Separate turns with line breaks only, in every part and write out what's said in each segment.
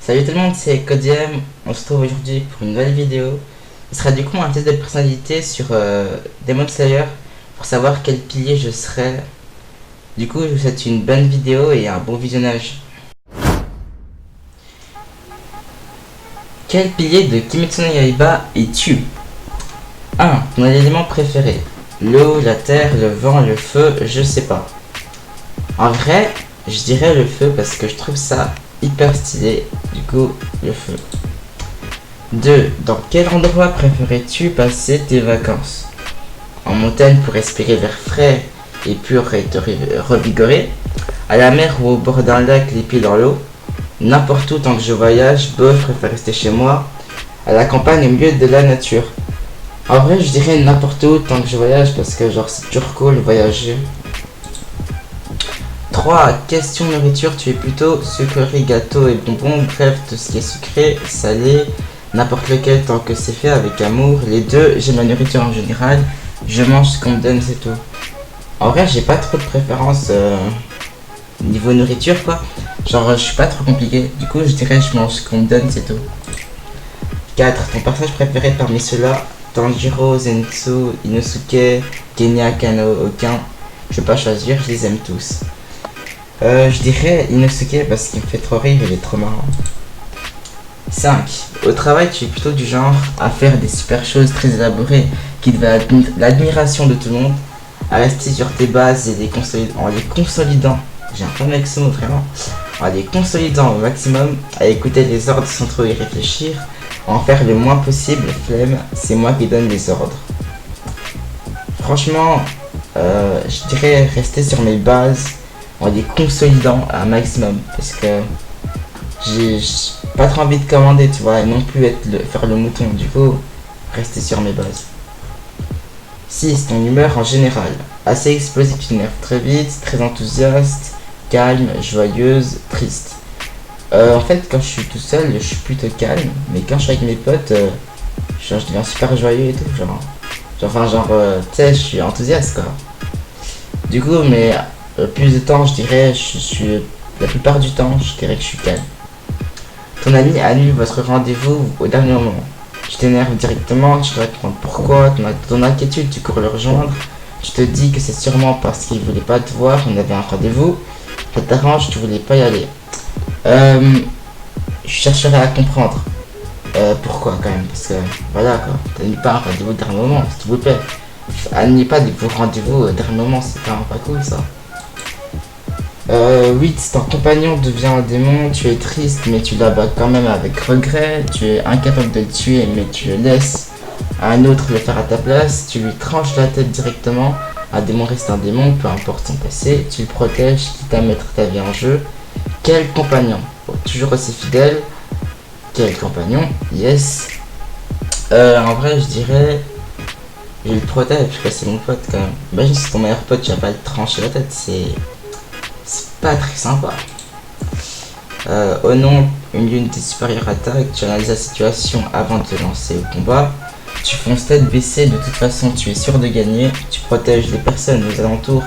Salut tout le monde, c'est Codiem. On se retrouve aujourd'hui pour une nouvelle vidéo. Ce sera du coup un test de personnalité sur Demon Slayer pour savoir quel pilier je serai. Du coup, je vous souhaite une bonne vidéo et un bon visionnage. Quel pilier de Kimetsu no Yaiba es-tu? 1. Ton élément préféré. L'eau, la terre, le vent, le feu, je sais pas. En vrai, je dirais le feu parce que je trouve ça hyper stylé. Du coup, le feu. 2. Dans quel endroit préférais-tu passer tes vacances? En montagne pour respirer l'air frais et pur et te revigorer. À la mer ou au bord d'un lac, les pieds dans l'eau. N'importe où tant que je voyage, bof, je préfère rester chez moi. À la campagne au milieu de la nature. En vrai, je dirais n'importe où tant que je voyage parce que genre c'est toujours cool voyager. 3. Question nourriture, tu es plutôt sucrerie, gâteau et bonbons, bref, tout ce qui est sucré, salé, n'importe lequel tant que c'est fait avec amour. Les deux, j'aime la nourriture en général, je mange ce qu'on me donne, c'est tout. En vrai, j'ai pas trop de préférence niveau nourriture quoi. Genre, je suis pas trop compliqué, du coup, je dirais je mange ce qu'on me donne, c'est tout. 4. Ton personnage préféré parmi ceux-là? Tanjiro, Zenitsu, Inosuke, Kenya, Kano, aucun. Je vais pas choisir, je les aime tous. Je dirais Inosuke parce qu'il me fait trop rire, il est trop marrant. 5. Au travail, tu es plutôt du genre à faire des super choses très élaborées qui devraient l'admiration de tout le monde, à rester sur tes bases et en les consolidant. J'ai un problème avec ce mot vraiment. En les consolidant au maximum, à écouter les ordres sans trop y réfléchir, à en faire le moins possible, flemme, c'est moi qui donne les ordres. Franchement, je dirais rester sur mes bases en les consolidant à un maximum parce que j'ai pas trop envie de commander, tu vois, et non plus faire le mouton, du coup rester sur mes bases. 6. Ton humeur en général. Assez explosif, tu t'énerves très vite, très enthousiaste, calme, joyeuse, triste. En fait, quand je suis tout seul, je suis plutôt calme, mais quand je suis avec mes potes, je deviens super joyeux et tout, tu sais, je suis enthousiaste quoi. Du coup, mais plus de temps, je dirais, la plupart du temps, je dirais que je suis calme. Ton ami annule votre rendez-vous au dernier moment. Tu t'énerves directement, tu te réponds pourquoi, ton inquiétude, tu cours le rejoindre. Tu te dis que c'est sûrement parce qu'il voulait pas te voir, on avait un rendez-vous. Ça t'arrange, tu voulais pas y aller. Je chercherai à comprendre. Pourquoi quand même, parce que voilà quoi, t'annules pas un rendez-vous au dernier moment, s'il vous plaît. Annulez pas vos rendez-vous au dernier moment, c'est quand même pas cool ça. 8. Ton compagnon devient un démon, tu es triste mais tu l'abats quand même avec regret, tu es incapable de le tuer mais tu le laisses à un autre le faire à ta place, tu lui tranches la tête directement, un démon reste un démon, peu importe son passé, tu le protèges, quitte à mettre ta vie en jeu. Quel compagnon? Bon, toujours aussi fidèle. Quel compagnon? Yes. En vrai je dirais je le protège parce que c'est mon pote quand même. Imagine si ton meilleur pote tu vas pas le trancher la tête, c'est pas très sympa. Au nom, une unité supérieure attaque, tu analyses la situation avant de te lancer au combat. Tu fonces tête baissée, de toute façon tu es sûr de gagner. Tu protèges les personnes aux alentours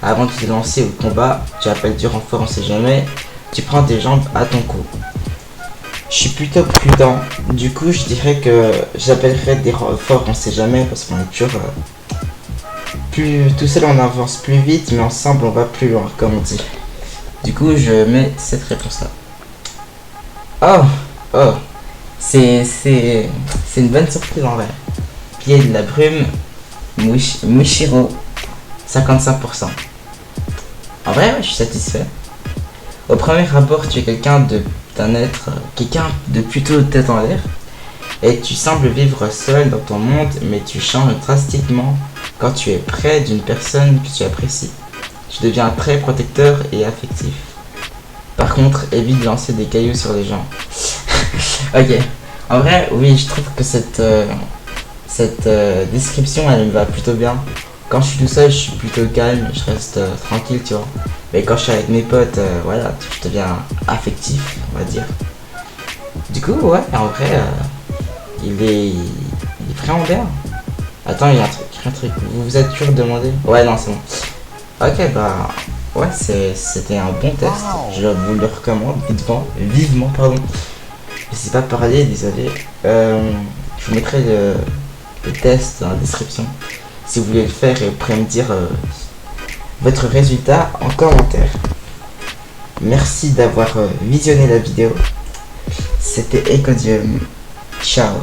avant de te lancer au combat. Tu appelles du renfort, on sait jamais. Tu prends tes jambes à ton cou. Je suis plutôt prudent, du coup je dirais que j'appellerai des renforts, on sait jamais parce qu'on est toujours plus tout seul on avance plus vite mais ensemble on va plus loin comme on dit. Du coup, je mets cette réponse-là. Oh, c'est une bonne surprise en vrai. Pied de la brume, Mushiro, 55%. En vrai, ouais, je suis satisfait. Au premier abord, tu es quelqu'un de plutôt tête en l'air. Et tu sembles vivre seul dans ton monde, mais tu changes drastiquement quand tu es près d'une personne que tu apprécies. Tu deviens très protecteur et affectif. Par contre, évite de lancer des cailloux sur les gens. Ok. En vrai, oui, je trouve que cette description, elle me va plutôt bien. Quand je suis tout seul, je suis plutôt calme, je reste tranquille, tu vois. Mais quand je suis avec mes potes, voilà, je deviens affectif, on va dire. Du coup, ouais, en vrai, il est vraiment bien. Attends, il y a un truc. Vous vous êtes toujours demandé? Ouais, non, c'est bon. Ok, bah, ouais, c'était un bon test. Je vous le recommande vivement, pardon. Je sais pas parler, désolé. Je vous mettrai le test dans la description. Si vous voulez le faire, et vous pourrez me dire votre résultat en commentaire. Merci d'avoir visionné la vidéo. C'était Ecodium. Ciao.